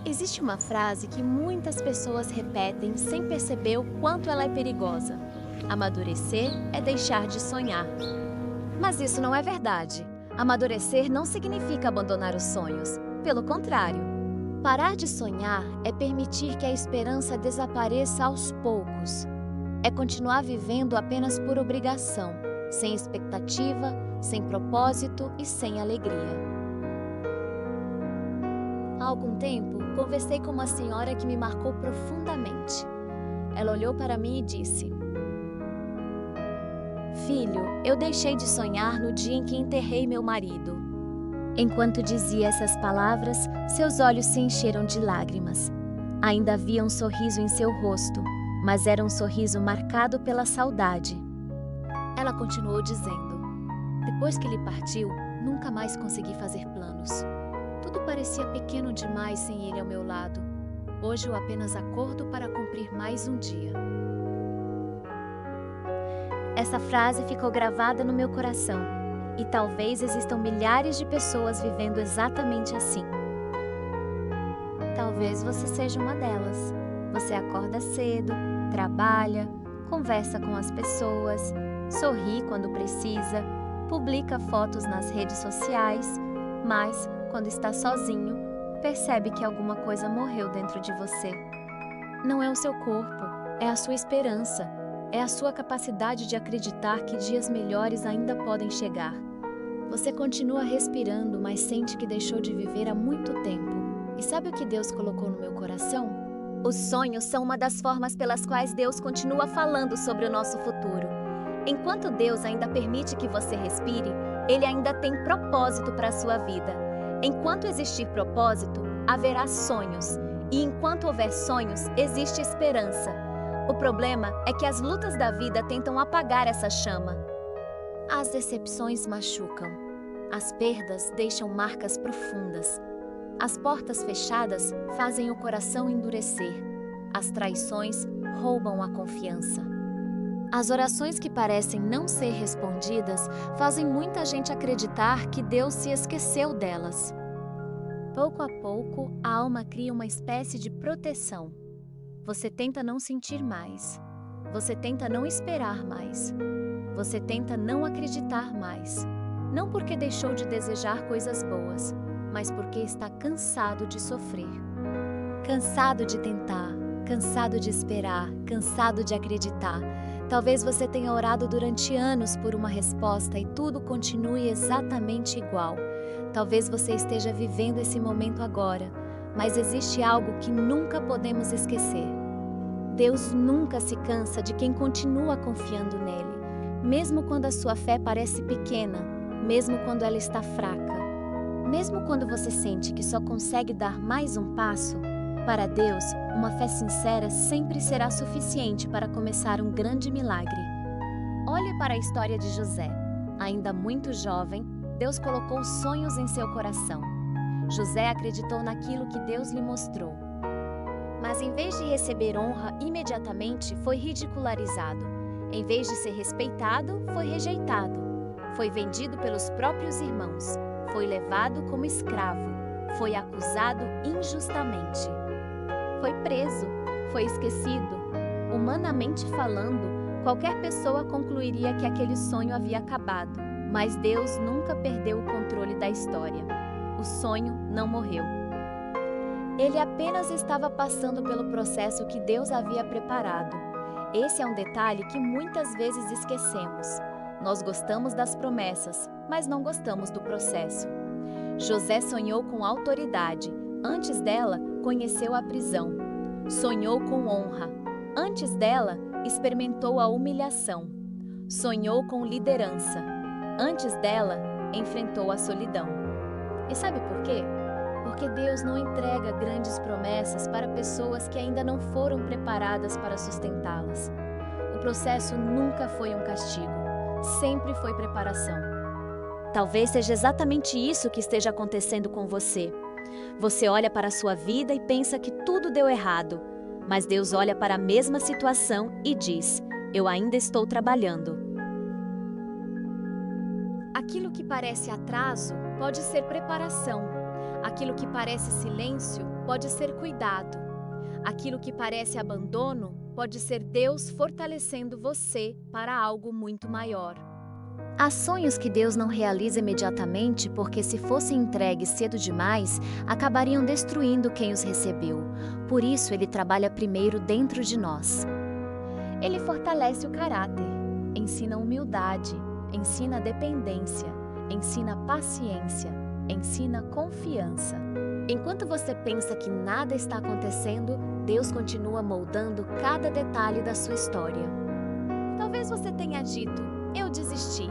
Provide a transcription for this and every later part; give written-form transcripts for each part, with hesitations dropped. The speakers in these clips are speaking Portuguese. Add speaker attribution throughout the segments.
Speaker 1: Existe uma frase que muitas pessoas repetem sem perceber o quanto ela é perigosa. Amadurecer é deixar de sonhar. Mas isso não é verdade. Amadurecer não significa abandonar os sonhos. Pelo contrário, parar de sonhar é permitir que a esperança desapareça aos poucos. É continuar vivendo apenas por obrigação, sem expectativa, sem propósito e sem alegria. Há algum tempo, conversei com uma senhora que me marcou profundamente. Ela olhou para mim e disse: "Filho, eu deixei de sonhar no dia em que enterrei meu marido." Enquanto dizia essas palavras, seus olhos se encheram de lágrimas. Ainda havia um sorriso em seu rosto, mas era um sorriso marcado pela saudade. Ela continuou dizendo: "Depois que ele partiu, nunca mais consegui fazer planos. Tudo parecia pequeno demais sem ele ao meu lado. Hoje eu apenas acordo para cumprir mais um dia." Essa frase ficou gravada no meu coração, e talvez existam milhares de pessoas vivendo exatamente assim. Talvez você seja uma delas. Você acorda cedo, trabalha, conversa com as pessoas, sorri quando precisa, publica fotos nas redes sociais, mas, quando está sozinho, percebe que alguma coisa morreu dentro de você. Não é o seu corpo, é a sua esperança, é a sua capacidade de acreditar que dias melhores ainda podem chegar. Você continua respirando, mas sente que deixou de viver há muito tempo. E sabe o que Deus colocou no meu coração? Os sonhos são uma das formas pelas quais Deus continua falando sobre o nosso futuro. Enquanto Deus ainda permite que você respire, Ele ainda tem propósito para a sua vida. Enquanto existir propósito, haverá sonhos. E enquanto houver sonhos, existe esperança. O problema é que as lutas da vida tentam apagar essa chama. As decepções machucam. As perdas deixam marcas profundas. As portas fechadas fazem o coração endurecer. As traições roubam a confiança. As orações que parecem não ser respondidas fazem muita gente acreditar que Deus se esqueceu delas. Pouco a pouco, a alma cria uma espécie de proteção. Você tenta não sentir mais. Você tenta não esperar mais. Você tenta não acreditar mais. Não porque deixou de desejar coisas boas, mas porque está cansado de sofrer. Cansado de tentar, cansado de esperar, cansado de acreditar. Talvez você tenha orado durante anos por uma resposta e tudo continue exatamente igual. Talvez você esteja vivendo esse momento agora, mas existe algo que nunca podemos esquecer. Deus nunca se cansa de quem continua confiando nele, mesmo quando a sua fé parece pequena, mesmo quando ela está fraca. Mesmo quando você sente que só consegue dar mais um passo, para Deus, uma fé sincera sempre será suficiente para começar um grande milagre. Olhe para a história de José. Ainda muito jovem, Deus colocou sonhos em seu coração. José acreditou naquilo que Deus lhe mostrou. Mas em vez de receber honra imediatamente, foi ridicularizado. Em vez de ser respeitado, foi rejeitado. Foi vendido pelos próprios irmãos. Foi levado como escravo. Foi acusado injustamente. Foi preso. Foi esquecido. Humanamente falando, qualquer pessoa concluiria que aquele sonho havia acabado. Mas Deus nunca perdeu o controle da história. O sonho não morreu. Ele apenas estava passando pelo processo que Deus havia preparado. Esse é um detalhe que muitas vezes esquecemos. Nós gostamos das promessas, mas não gostamos do processo. José sonhou com autoridade. Antes dela, conheceu a prisão. Sonhou com honra. Antes dela, experimentou a humilhação. Sonhou com liderança. Antes dela, enfrentou a solidão. E sabe por quê? Porque Deus não entrega grandes promessas para pessoas que ainda não foram preparadas para sustentá-las. O processo nunca foi um castigo, sempre foi preparação. Talvez seja exatamente isso que esteja acontecendo com você. Você olha para a sua vida e pensa que tudo deu errado, mas Deus olha para a mesma situação e diz: "Eu ainda estou trabalhando." Aquilo que parece atraso pode ser preparação. Aquilo que parece silêncio pode ser cuidado. Aquilo que parece abandono pode ser Deus fortalecendo você para algo muito maior. Há sonhos que Deus não realiza imediatamente porque, se fossem entregues cedo demais, acabariam destruindo quem os recebeu. Por isso, Ele trabalha primeiro dentro de nós. Ele fortalece o caráter, ensina humildade, ensina dependência, ensina paciência, ensina confiança. Enquanto você pensa que nada está acontecendo, Deus continua moldando cada detalhe da sua história. Talvez você tenha dito, eu desisti,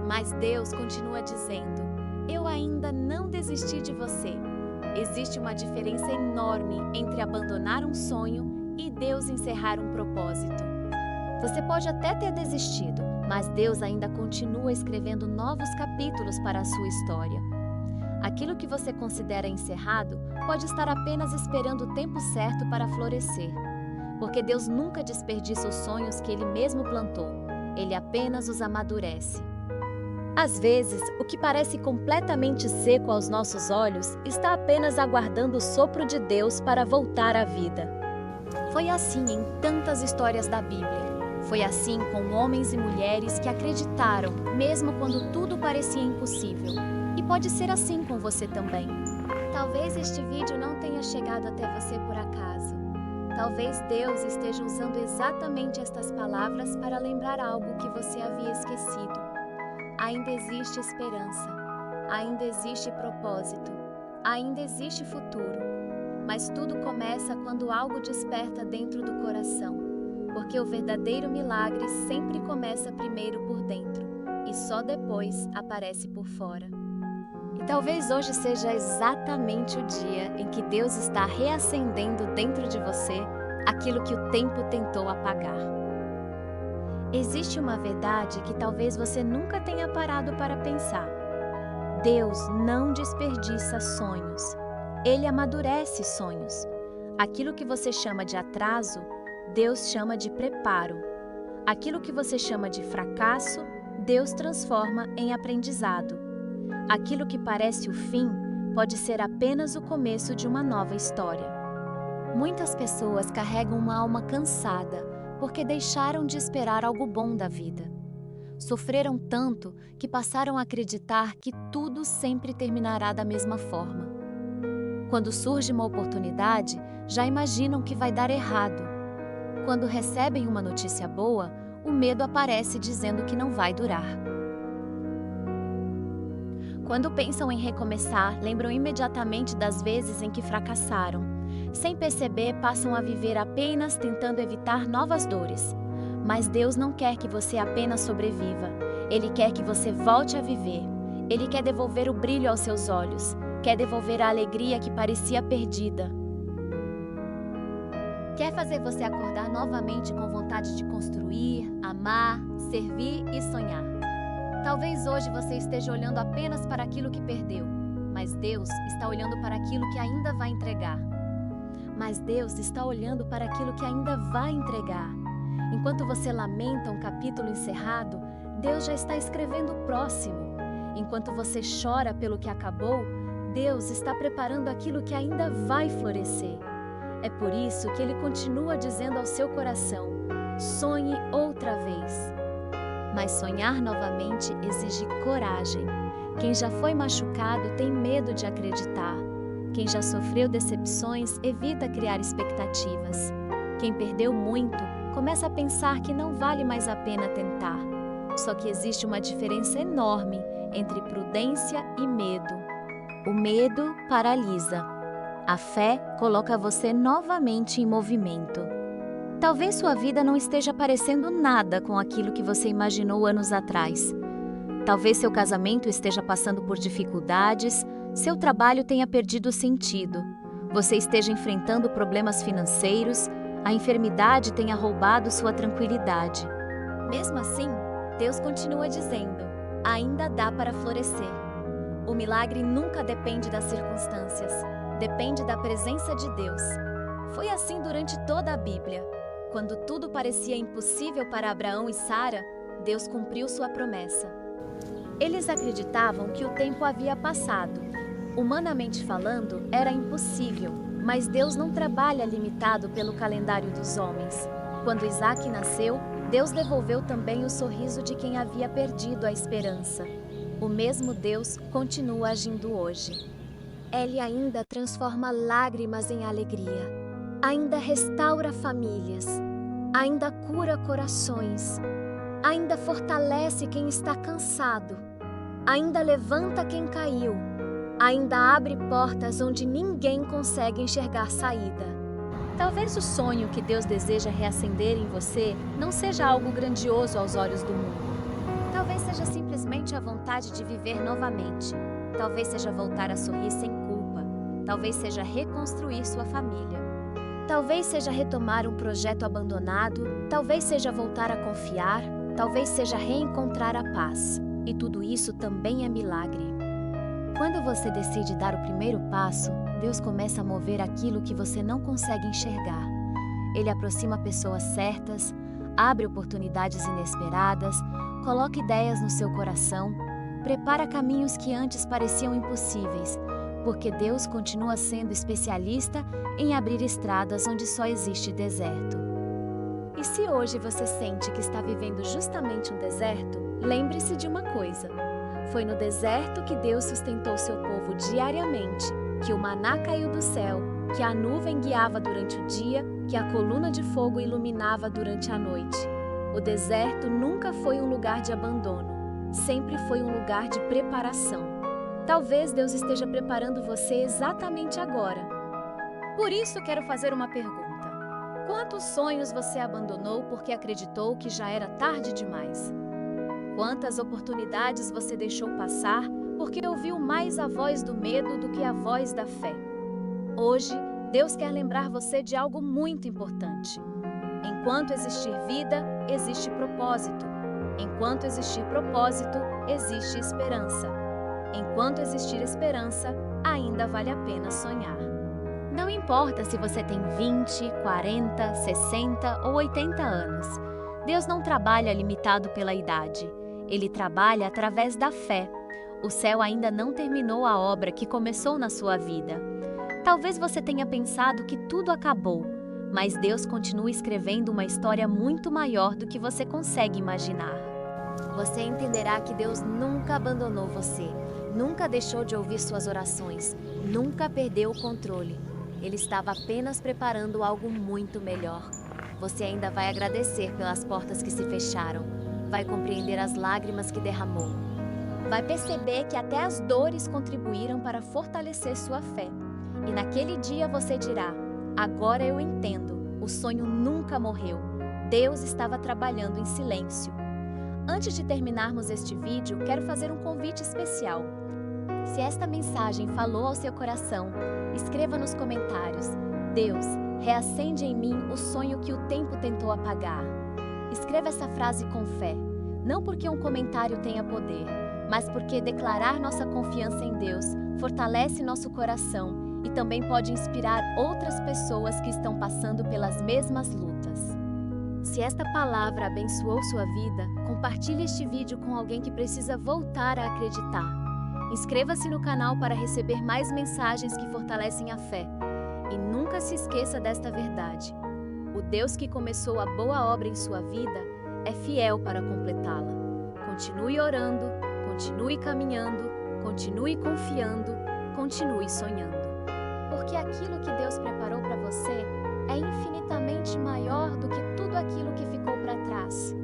Speaker 1: mas Deus continua dizendo, eu ainda não desisti de você. Existe uma diferença enorme entre abandonar um sonho e Deus encerrar um propósito. Você pode até ter desistido, mas Deus ainda continua escrevendo novos capítulos para a sua história. Aquilo que você considera encerrado pode estar apenas esperando o tempo certo para florescer. Porque Deus nunca desperdiça os sonhos que Ele mesmo plantou. Ele apenas os amadurece. Às vezes, o que parece completamente seco aos nossos olhos está apenas aguardando o sopro de Deus para voltar à vida. Foi assim em tantas histórias da Bíblia. Foi assim com homens e mulheres que acreditaram, mesmo quando tudo parecia impossível. E pode ser assim com você também. Talvez este vídeo não tenha chegado até você por acaso. Talvez Deus esteja usando exatamente estas palavras para lembrar algo que você havia esquecido. Ainda existe esperança. Ainda existe propósito. Ainda existe futuro. Mas tudo começa quando algo desperta dentro do coração. Porque o verdadeiro milagre sempre começa primeiro por dentro e só depois aparece por fora. E talvez hoje seja exatamente o dia em que Deus está reacendendo dentro de você aquilo que o tempo tentou apagar. Existe uma verdade que talvez você nunca tenha parado para pensar. Deus não desperdiça sonhos. Ele amadurece sonhos. Aquilo que você chama de atraso, Deus chama de preparo. Aquilo que você chama de fracasso, Deus transforma em aprendizado. Aquilo que parece o fim pode ser apenas o começo de uma nova história. Muitas pessoas carregam uma alma cansada porque deixaram de esperar algo bom da vida. Sofreram tanto que passaram a acreditar que tudo sempre terminará da mesma forma. Quando surge uma oportunidade, já imaginam que vai dar errado. Quando recebem uma notícia boa, o medo aparece dizendo que não vai durar. Quando pensam em recomeçar, lembram imediatamente das vezes em que fracassaram. Sem perceber, passam a viver apenas tentando evitar novas dores. Mas Deus não quer que você apenas sobreviva. Ele quer que você volte a viver. Ele quer devolver o brilho aos seus olhos. Quer devolver a alegria que parecia perdida. Quer fazer você acordar novamente com vontade de construir, amar, servir e sonhar. Talvez hoje você esteja olhando apenas para aquilo que perdeu, mas Deus está olhando para aquilo que ainda vai entregar. Mas Deus está olhando para aquilo que ainda vai entregar. Enquanto você lamenta um capítulo encerrado, Deus já está escrevendo o próximo. Enquanto você chora pelo que acabou, Deus está preparando aquilo que ainda vai florescer. É por isso que Ele continua dizendo ao seu coração, sonhe outra vez. Mas sonhar novamente exige coragem. Quem já foi machucado tem medo de acreditar. Quem já sofreu decepções evita criar expectativas. Quem perdeu muito começa a pensar que não vale mais a pena tentar. Só que existe uma diferença enorme entre prudência e medo. O medo paralisa. A fé coloca você novamente em movimento. Talvez sua vida não esteja parecendo nada com aquilo que você imaginou anos atrás. Talvez seu casamento esteja passando por dificuldades, seu trabalho tenha perdido sentido, você esteja enfrentando problemas financeiros, a enfermidade tenha roubado sua tranquilidade. Mesmo assim, Deus continua dizendo, ainda dá para florescer. O milagre nunca depende das circunstâncias, depende da presença de Deus. Foi assim durante toda a Bíblia. Quando tudo parecia impossível para Abraão e Sara, Deus cumpriu sua promessa. Eles acreditavam que o tempo havia passado. Humanamente falando, era impossível. Mas Deus não trabalha limitado pelo calendário dos homens. Quando Isaac nasceu, Deus devolveu também o sorriso de quem havia perdido a esperança. O mesmo Deus continua agindo hoje. Ele ainda transforma lágrimas em alegria, ainda restaura famílias, ainda cura corações, ainda fortalece quem está cansado, ainda levanta quem caiu, ainda abre portas onde ninguém consegue enxergar saída. Talvez o sonho que Deus deseja reacender em você não seja algo grandioso aos olhos do mundo. Talvez seja simplesmente a vontade de viver novamente. Talvez seja voltar a sorrir sem culpa. Talvez seja reconstruir sua família. Talvez seja retomar um projeto abandonado. Talvez seja voltar a confiar. Talvez seja reencontrar a paz. E tudo isso também é milagre. Quando você decide dar o primeiro passo, Deus começa a mover aquilo que você não consegue enxergar. Ele aproxima pessoas certas, abre oportunidades inesperadas, coloca ideias no seu coração, prepara caminhos que antes pareciam impossíveis, porque Deus continua sendo especialista em abrir estradas onde só existe deserto. E se hoje você sente que está vivendo justamente um deserto, lembre-se de uma coisa. Foi no deserto que Deus sustentou seu povo diariamente, que o maná caiu do céu, que a nuvem guiava durante o dia, que a coluna de fogo iluminava durante a noite. O deserto nunca foi um lugar de abandono, sempre foi um lugar de preparação. Talvez Deus esteja preparando você exatamente agora. Por isso quero fazer uma pergunta. Quantos sonhos você abandonou porque acreditou que já era tarde demais? Quantas oportunidades você deixou passar porque ouviu mais a voz do medo do que a voz da fé? Hoje, Deus quer lembrar você de algo muito importante. Enquanto existir vida, existe propósito. Enquanto existir propósito, existe esperança. Enquanto existir esperança, ainda vale a pena sonhar. Não importa se você tem 20, 40, 60 ou 80 anos. Deus não trabalha limitado pela idade. Ele trabalha através da fé. O céu ainda não terminou a obra que começou na sua vida. Talvez você tenha pensado que tudo acabou, mas Deus continua escrevendo uma história muito maior do que você consegue imaginar. Você entenderá que Deus nunca abandonou você, nunca deixou de ouvir suas orações, nunca perdeu o controle. Ele estava apenas preparando algo muito melhor. Você ainda vai agradecer pelas portas que se fecharam, vai compreender as lágrimas que derramou. Vai perceber que até as dores contribuíram para fortalecer sua fé. E naquele dia você dirá: agora eu entendo, o sonho nunca morreu. Deus estava trabalhando em silêncio. Antes de terminarmos este vídeo, quero fazer um convite especial. Se esta mensagem falou ao seu coração, escreva nos comentários: Deus, reacende em mim o sonho que o tempo tentou apagar. Escreva essa frase com fé, não porque um comentário tenha poder, mas porque declarar nossa confiança em Deus fortalece nosso coração e também pode inspirar outras pessoas que estão passando pelas mesmas lutas. Se esta palavra abençoou sua vida, compartilhe este vídeo com alguém que precisa voltar a acreditar. Inscreva-se no canal para receber mais mensagens que fortalecem a fé. E nunca se esqueça desta verdade: o Deus que começou a boa obra em sua vida é fiel para completá-la. Continue orando, continue caminhando, continue confiando, continue sonhando. Porque aquilo que Deus preparou para você é infinitamente maior do que tudo aquilo que ficou para trás.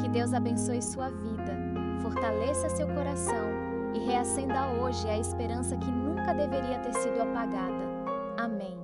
Speaker 1: Que Deus abençoe sua vida, fortaleça seu coração e reacenda hoje a esperança que nunca deveria ter sido apagada. Amém.